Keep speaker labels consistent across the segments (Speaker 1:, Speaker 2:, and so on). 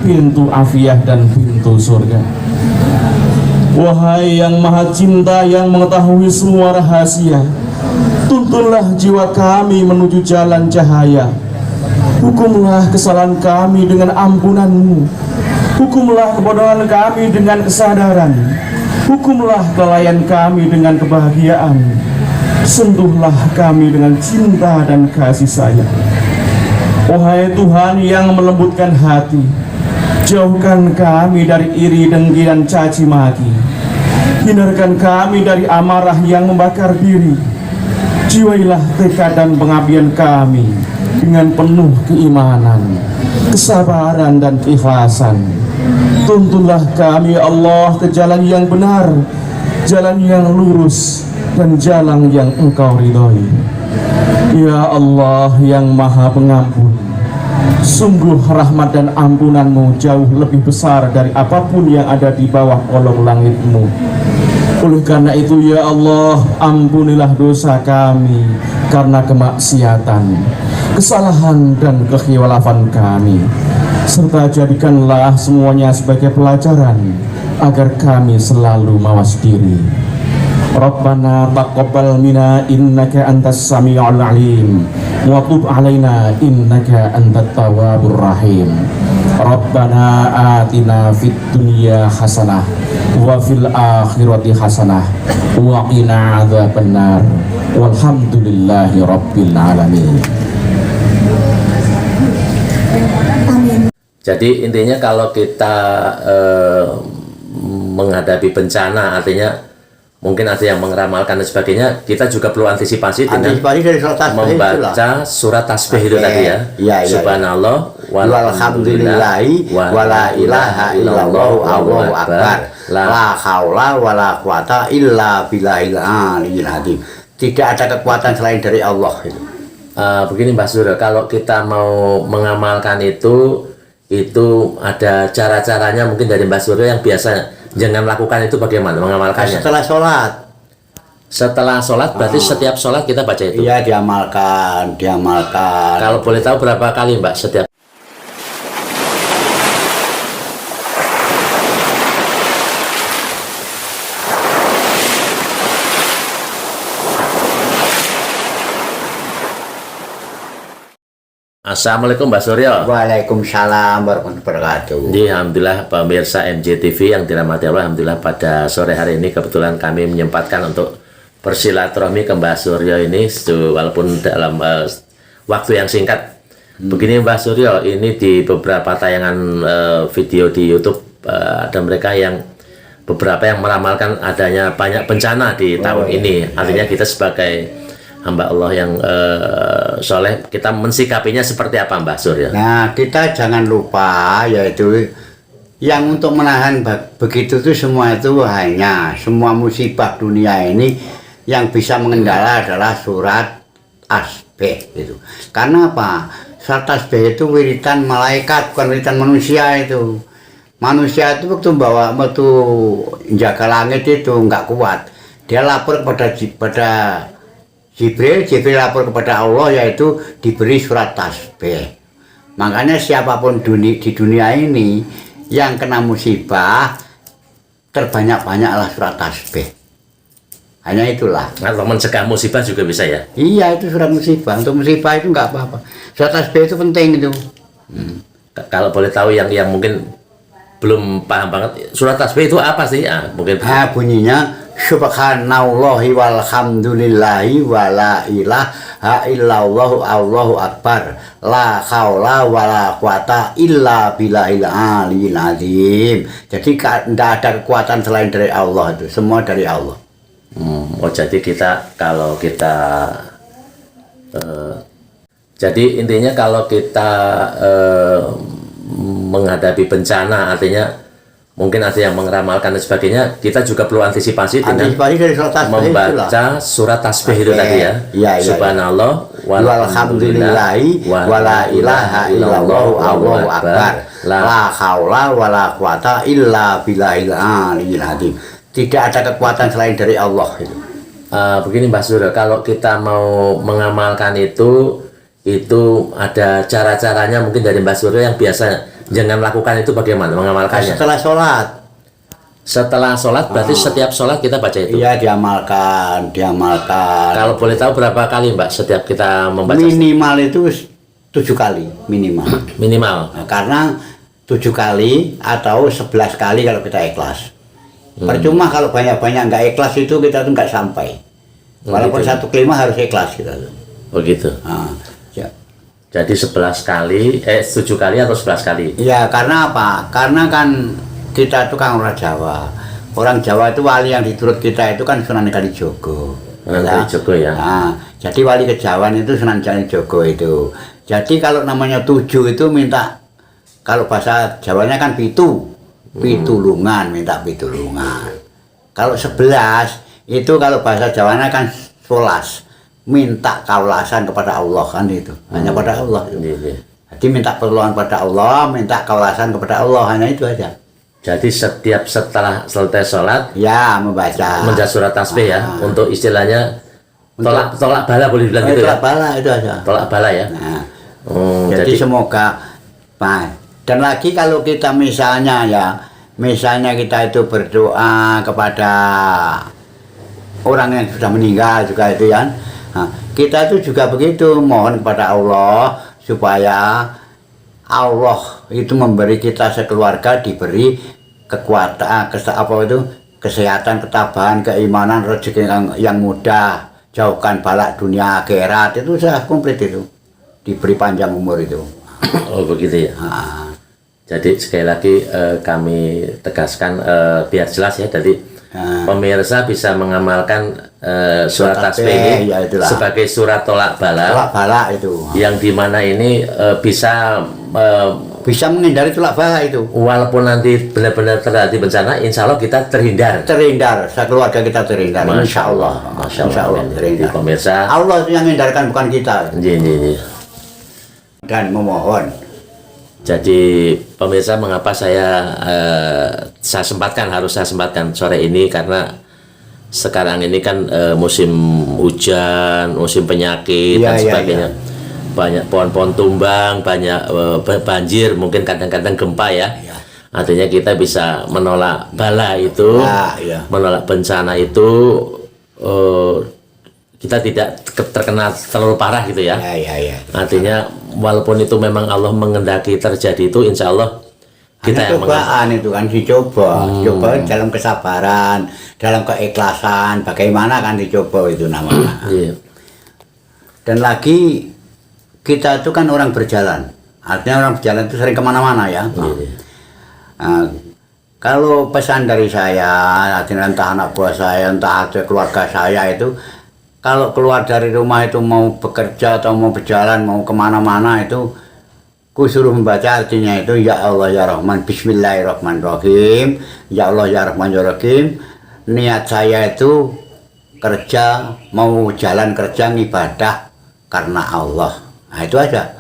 Speaker 1: pintu afiah dan pintu surga. Wahai yang maha cinta, yang mengetahui semua rahasia, tuntunlah jiwa kami menuju jalan cahaya. Hukumlah kesalahan kami dengan ampunan-Mu. Hukumlah kebodohan kami dengan kesadaran. Hukumlah kelalaian kami dengan kebahagiaan. Sentuhlah kami dengan cinta dan kasih sayang. Wahai Tuhan yang melembutkan hati, jauhkan kami dari iri, dengki, dan caci maki. Hindarkan kami dari amarah yang membakar diri. Jiwailah tekad dan pengabdian kami dengan penuh keimanan, kesabaran, dan keikhlasan. Tuntunlah kami, Allah, ke jalan yang benar, jalan yang lurus, dan jalan yang Engkau ridhoi. Ya Allah yang Maha Pengampun, sungguh rahmat dan ampunan-Mu jauh lebih besar dari apapun yang ada di bawah kolong langit-Mu. Oleh karena itu ya Allah, ampunilah dosa kami karena kemaksiatan, kesalahan, dan kekhilafan kami, serta jadikanlah semuanya sebagai pelajaran agar kami selalu mawas diri. Rabbana taqabbal minna innaka antas sami'ul alim wa tub alaina innaka antat tawwabur rahim. Rabbana atina fid dunya hasanah wa fil akhirati hasanah wa qina adzabannar. Walhamdulillahi rabbil alamin.
Speaker 2: Jadi intinya kalau kita menghadapi bencana, artinya mungkin ada yang meramalkan dan sebagainya, kita juga perlu antisipasi dengan membaca surat tasbih itu tadi ya. Subhanallah walhamdulillahi wala ilaha illallah Allahu akbar la haula wala quwata illa billahil aliyyil azim. Tidak ada kekuatan selain dari Allah itu. Begini Mbak Suryo, kalau kita mau mengamalkan itu ada cara-caranya mungkin dari Mbak Suryo yang biasa jangan lakukan itu bagaimana mengamalkannya? Setelah sholat berarti setiap sholat kita baca itu?
Speaker 3: Iya, diamalkan.
Speaker 2: Kalau boleh tahu berapa kali Mbak setiap? Assalamualaikum Mbak Suryo.
Speaker 3: Waalaikumsalam warahmatullahi wabarakatuh.
Speaker 2: Alhamdulillah pemirsa MJTV yang dirahmati Allah, alhamdulillah pada sore hari ini kebetulan kami menyempatkan untuk bersilaturahmi ke Mbak Suryo ini, walaupun dalam waktu yang singkat. Begini Mbak Suryo, ini di beberapa tayangan video di YouTube ada mereka yang beberapa yang meramalkan adanya banyak bencana di tahun ini. Artinya kita sebagai hamba Allah yang soleh, kita mensikapinya seperti apa Mbak Suryo?
Speaker 3: Nah, kita jangan lupa yaitu yang untuk menahan begitu itu semua musibah dunia ini yang bisa mengendala adalah surat tasbih itu. Karena apa? Surat tasbih itu wiridan malaikat, bukan wiridan manusia itu. Manusia itu waktu jaga langit itu nggak kuat. Dia lapor kepada Jibril lapor kepada Allah, yaitu diberi surat tasbih. Makanya siapapun di dunia ini yang kena musibah, terbanyak-banyaklah surat tasbih. Hanya itulah.
Speaker 2: Kalau mencegah musibah juga bisa ya?
Speaker 3: Iya, itu surat musibah. Untuk musibah itu nggak apa-apa. Surat tasbih itu penting itu.
Speaker 2: Kalau boleh tahu yang mungkin belum paham banget, surat tasbih itu apa sih? Mungkin
Speaker 3: bunyinya Subhanallahi walhamdulillahi wala ilaha illallah Allahu akbar la haula wala quwata illa billahil aliyyil azim. Jadi tidak ada kekuatan selain dari Allah, itu semua dari Allah.
Speaker 2: Jadi jadi intinya kalau kita menghadapi bencana, artinya mungkin ada yang meramalkan dan sebagainya, kita juga perlu antisipasi dengan membaca surat tasbih itu tadi ya. Subhanallah
Speaker 3: walhamdulillahi wala ilaha illallah Allahu akbar la haula wala quwata illa billahil aliyyil azim. Tidak ada kekuatan selain dari Allah itu.
Speaker 2: Begini Mbak Suryo, kalau kita mau mengamalkan itu ada cara-caranya mungkin dari Mbak Suryo yang biasa jangan lakukan itu bagaimana mengamalkannya? Setelah sholat berarti setiap sholat kita baca itu?
Speaker 3: Iya, diamalkan.
Speaker 2: Kalau boleh tahu berapa kali Mbak setiap kita membaca?
Speaker 3: Minimal itu 7 kali minimal. Nah, karena 7 kali atau 11 kali kalau kita ikhlas. Percuma kalau banyak-banyak nggak ikhlas itu kita tuh nggak sampai. Walaupun
Speaker 2: gitu.
Speaker 3: 1 kelima harus ikhlas kita tuh.
Speaker 2: Oh gitu.
Speaker 3: Ya.
Speaker 2: Jadi 11 kali, 7 kali atau 11 kali?
Speaker 3: Ya, karena apa? Karena kan kita itu kan orang Jawa. Orang Jawa itu wali yang diturut kita itu kan Sunan Kalijogo.
Speaker 2: Sunan Kalijogo ya.
Speaker 3: Nah, jadi wali kejawan itu Sunan Kalijogo itu. Jadi kalau namanya 7 itu minta, kalau bahasa Jawanya kan pitulungan, minta pitulungan. Kalau 11 itu kalau bahasa Jawanya kan 11, minta kaulasan kepada Allah kan itu. Hanya pada Allah. Jadi minta pertolongan pada Allah, minta kaulasan kepada Allah, hanya itu aja.
Speaker 2: Jadi setiap setelah selesai sholat
Speaker 3: ya membaca
Speaker 2: surat tasbih ya, untuk istilahnya tolak bala, boleh bilang gitu ya?
Speaker 3: Tolak bala itu aja.
Speaker 2: Tolak bala ya.
Speaker 3: Nah, jadi semoga, dan lagi kalau kita misalnya kita itu berdoa kepada orang yang sudah meninggal juga itu ya, kita itu juga begitu, mohon kepada Allah supaya Allah itu memberi kita sekeluarga, diberi kekuatan, kesehatan, ketabahan, keimanan, rezeki yang mudah, jauhkan balak dunia akhirat, itu sudah komplit itu, diberi panjang umur itu.
Speaker 2: Oh begitu ya. Jadi sekali lagi kami tegaskan biar jelas ya, jadi pemirsa bisa mengamalkan surat tasbih ini
Speaker 3: ya
Speaker 2: sebagai surat tolak bala.
Speaker 3: Tolak bala itu.
Speaker 2: Yang dimana ini bisa
Speaker 3: menghindari tolak bala itu.
Speaker 2: Walaupun nanti benar-benar terjadi bencana, insya Allah kita terhindar.
Speaker 3: Sekeluarga kita terhindar. Insya Allah.
Speaker 2: Terhindar. Pemirsa.
Speaker 3: Allah itu yang menghindarkan, bukan kita. Dan memohon.
Speaker 2: Jadi pemirsa, mengapa harus saya sempatkan sore ini, karena sekarang ini kan musim hujan, musim penyakit dan sebagainya. Banyak pohon-pohon tumbang, banyak banjir, mungkin kadang-kadang gempa ya. Artinya kita bisa menolak bala itu, menolak bencana itu, kita tidak terkena terlalu parah gitu ya. Artinya walaupun itu memang Allah mengendaki terjadi itu, insya Allah kita yang
Speaker 3: cobaan itu kan dicoba, coba dalam kesabaran, dalam keikhlasan, bagaimana kan dicoba itu namanya. Dan lagi kita itu kan orang berjalan, artinya orang berjalan itu sering kemana-mana ya. Kalau pesan dari saya, artinya entah anak buah saya, entah keluarga saya itu, kalau keluar dari rumah itu mau bekerja atau mau berjalan, mau kemana-mana itu, ku suruh membaca artinya itu, ya Allah ya Rahman, Bismillahirrahmanirrahim, ya Allah ya Rahman ya Rahim. Niat saya itu kerja, mau jalan kerja ngibadah karena Allah. Nah itu aja.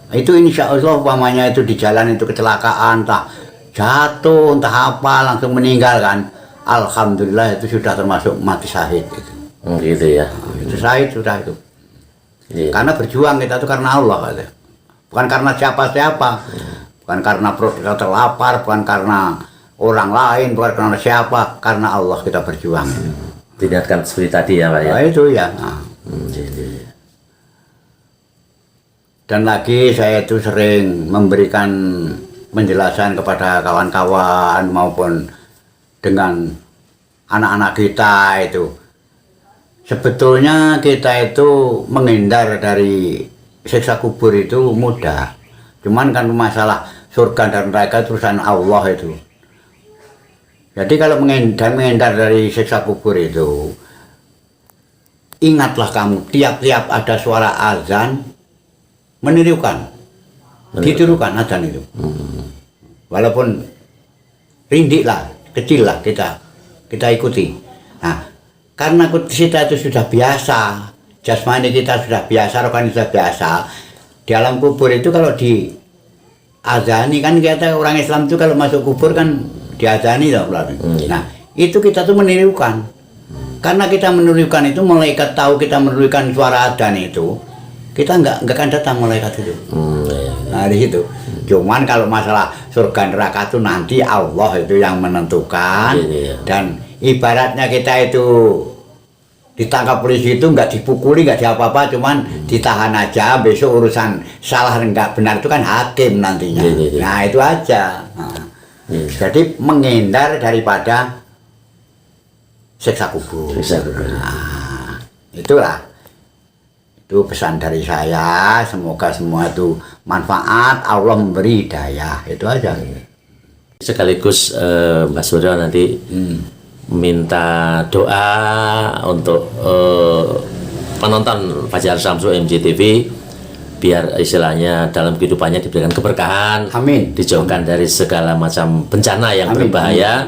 Speaker 3: Itu insya Allah umpamanya itu di jalan itu kecelakaan, entah jatuh, entah apa, langsung meninggal kan. Alhamdulillah itu sudah termasuk mati syahid itu.
Speaker 2: Gitu ya.
Speaker 3: Itu syahid sudah itu. Karena berjuang kita itu karena Allah katanya. Bukan karena siapa-siapa, bukan karena perut kita terlapar, bukan karena orang lain, bukan karena siapa, karena Allah kita berjuang.
Speaker 2: Diniatkan seperti tadi ya Pak ya?
Speaker 3: Itu ya. Dan lagi saya itu sering memberikan penjelasan kepada kawan-kawan maupun dengan anak-anak kita itu. Sebetulnya kita itu menghindar dari siksa kubur itu mudah, cuman kan masalah surga dan neraka urusan Allah itu. Jadi kalau menghindar dari siksa kubur itu, ingatlah kamu, tiap-tiap ada suara azan menirukan, ditirukan azan itu. Walaupun rindik lah, kecil lah kita ikuti. Nah, karena kita itu sudah biasa, jasmani kita sudah biasa, rohani sudah biasa. Di alam kubur itu kalau di azani kan, kita orang Islam itu kalau masuk kubur kan diazani loh. Nah itu kita tuh menirukan. Karena kita menirukan itu, malaikat tahu kita menirukan suara adzan itu, kita nggak akan datang malaikat itu. Nah di situ. Cuman kalau masalah surga neraka itu nanti Allah itu yang menentukan. Dan ibaratnya kita itu ditangkap polisi itu nggak dipukuli, nggak diapa-apa, cuman ditahan aja. Besok urusan salah nggak benar itu kan hakim nantinya. Nah itu aja. Jadi menghindar daripada siksa kubur. Nah, itulah. Itu pesan dari saya. Semoga semua itu manfaat. Allah memberi hidayah. Itu aja.
Speaker 2: Sekaligus Mbak Suryo nanti minta doa untuk penonton Fajar Samsu MJTV, biar istilahnya dalam kehidupannya diberikan keberkahan,
Speaker 3: amin,
Speaker 2: dijauhkan dari segala macam bencana yang berbahaya.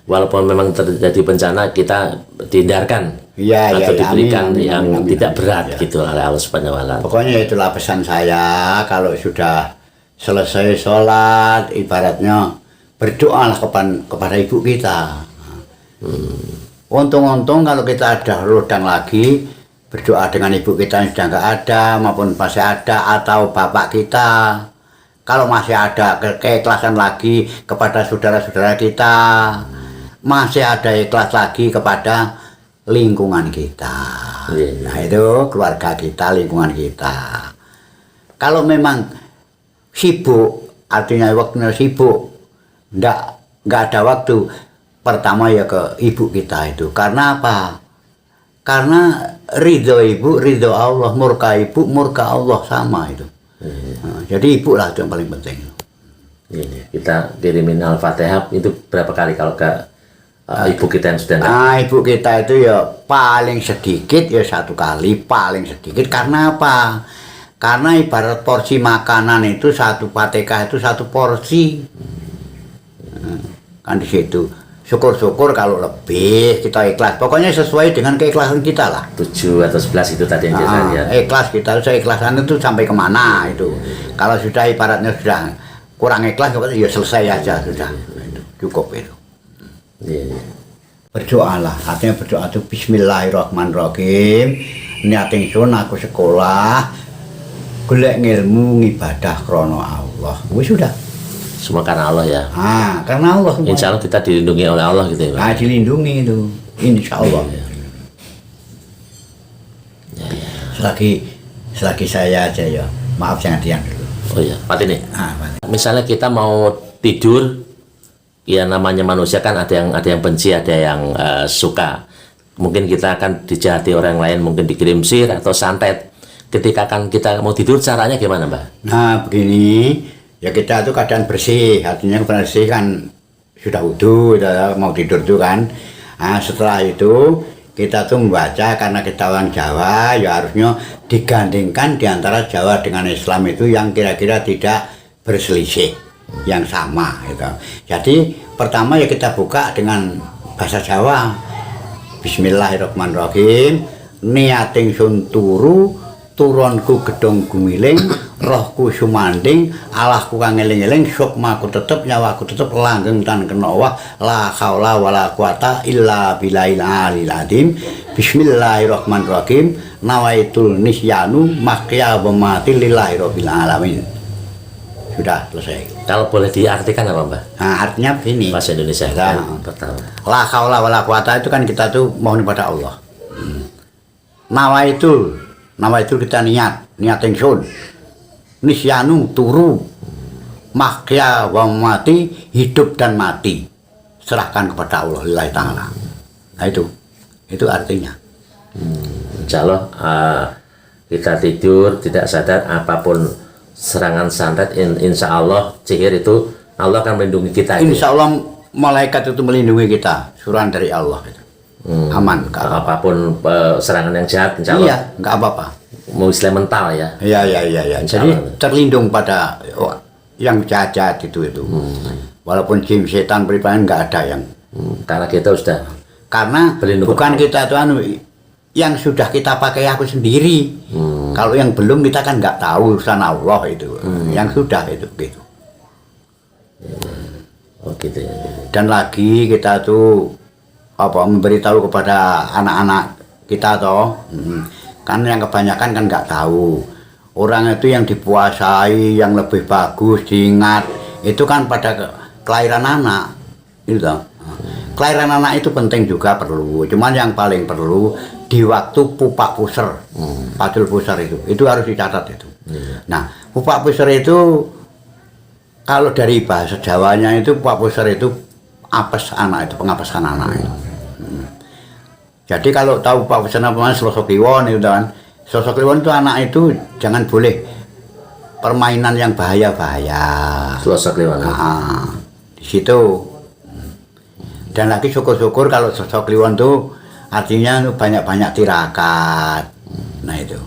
Speaker 2: Walaupun memang terjadi bencana, kita dihindarkan atau diberikan yang tidak berat gitu oleh Allah Subhanahu wa Ta'ala.
Speaker 3: Pokoknya itulah pesan saya. Kalau sudah selesai sholat, ibaratnya berdoalah kepada ibu kita. Untung-untung kalau kita ada rodang lagi, berdoa dengan ibu kita yang sudah nggak ada maupun masih ada, atau bapak kita. Kalau masih ada keikhlasan lagi kepada saudara-saudara kita, masih ada ikhlas lagi kepada lingkungan kita. Nah itu keluarga kita, lingkungan kita. Kalau memang sibuk, artinya waktunya sibuk, nggak ada waktu, pertama ya ke ibu kita itu. Karena apa? Karena ridho ibu, ridho Allah, murka ibu, murka Allah sama itu. Nah, jadi ibu lah itu yang paling penting.
Speaker 2: Kita kirimin Al-Fatihah itu berapa kali kalau ke ibu kita yang sudah
Speaker 3: ibu kita itu ya paling sedikit ya 1 kali, paling sedikit. Karena apa? Karena ibarat porsi makanan itu 1 Fatihah itu 1 porsi. Kan di situ. Syukur-syukur kalau lebih kita ikhlas. Pokoknya sesuai dengan keikhlasan kita lah.
Speaker 2: 7 atau 11 itu tadi yang dia
Speaker 3: ikhlas kita, keikhlasan itu sampai kemana itu. Kalau sudah ibaratnya sudah kurang ikhlas, ya selesai aja sudah. Itu cukup itu. Berdoalah, artinya berdoa itu Bismillahirrahmanirrahim. Niat ingsun aku sekolah, golek ilmu ibadah krono Allah. Wis sudah.
Speaker 2: Semua karena Allah ya.
Speaker 3: Karena Allah.
Speaker 2: Insya Allah kita dilindungi oleh Allah gitu ya.
Speaker 3: Dilindungi itu. Insya Allah. Selagi saya aja ya. Maaf jangan diam dulu.
Speaker 2: Oh iya, Pak ini. Misalnya kita mau tidur, ya namanya manusia kan ada yang benci, ada yang suka. Mungkin kita akan dijahati orang lain, mungkin dikirim sihir atau santet. Ketika kan kita mau tidur, caranya gimana, Mbak?
Speaker 3: Nah begini. Ya kita itu keadaan bersih, artinya bersih kan sudah wudu, mau tidur tuh kan. Nah, setelah itu kita tuh membaca, karena kita orang Jawa ya harusnya digandingkan di antara Jawa dengan Islam itu yang kira-kira tidak berselisih, yang sama gitu. Jadi pertama ya kita buka dengan bahasa Jawa. Bismillahirrahmanirrahim. Niating sun turu, turunku gedong gumiling, rohku sumanding, Allahku kang eling-eling, sukmaku tetep, nyawaku tetep, langgeng tan kena Allah, la haula wala quwata illa billahil aliyil azim. Bismillahirrahmanirrahim. Nawaitul nisyanu makya bemati lillahi rabbil alamin. Sudah selesai.
Speaker 2: Kalau boleh diartikan apa, Mbak?
Speaker 3: Nah, artinya begini.
Speaker 2: Bahasa Indonesia. Pertama.
Speaker 3: La haula wala quwata itu kan kita tuh mohon kepada Allah. Nama itu kita niat ingsun. Nisyanu turu, mahya wa mati, hidup dan mati serahkan kepada Allah lillahi ta'ala. Nah itu artinya.
Speaker 2: Insya Allah kita tidur tidak sadar apapun serangan santet, insya Allah sihir itu Allah akan melindungi kita.
Speaker 3: Insya Allah malaikat itu melindungi kita, suruhan dari Allah itu. Aman.
Speaker 2: Apapun serangan yang jahat, insya Allah.
Speaker 3: Iya, nggak apa-apa.
Speaker 2: Mau istilah mental ya.
Speaker 3: Iya. Jadi terlindung pada yang jahat-jahat itu. Walaupun jin, setan, peripanan nggak ada yang.
Speaker 2: Karena kita sudah.
Speaker 3: Karena bukan kita tuh yang sudah kita pakai aku sendiri. Kalau yang belum kita kan nggak tahu urusan Allah itu. Yang sudah itu gitu.
Speaker 2: Oh gitu ya.
Speaker 3: Dan lagi kita tuh memberitahu kepada anak-anak kita toh, kan yang kebanyakan kan nggak tahu. orang itu yang dipuasai, yang lebih bagus, diingat, itu kan pada kelahiran anak, itu toh. Kelahiran anak itu penting juga perlu, cuman yang paling perlu di waktu pupak puser, pacul puser itu harus dicatat itu. Nah, pupak puser itu kalau dari bahasa Jawanya itu pupak puser itu apes anak itu, pengapesan anak itu. Jadi kalau tahu pupak puser namanya Selasa Kliwon itu kan, Selasa Kliwon itu anak itu jangan boleh permainan yang bahaya-bahaya.
Speaker 2: Selasa Kliwon.
Speaker 3: Nah, di situ. Dan lagi syukur-syukur kalau Selasa Kliwon itu artinya banyak-banyak tirakat. Nah itu.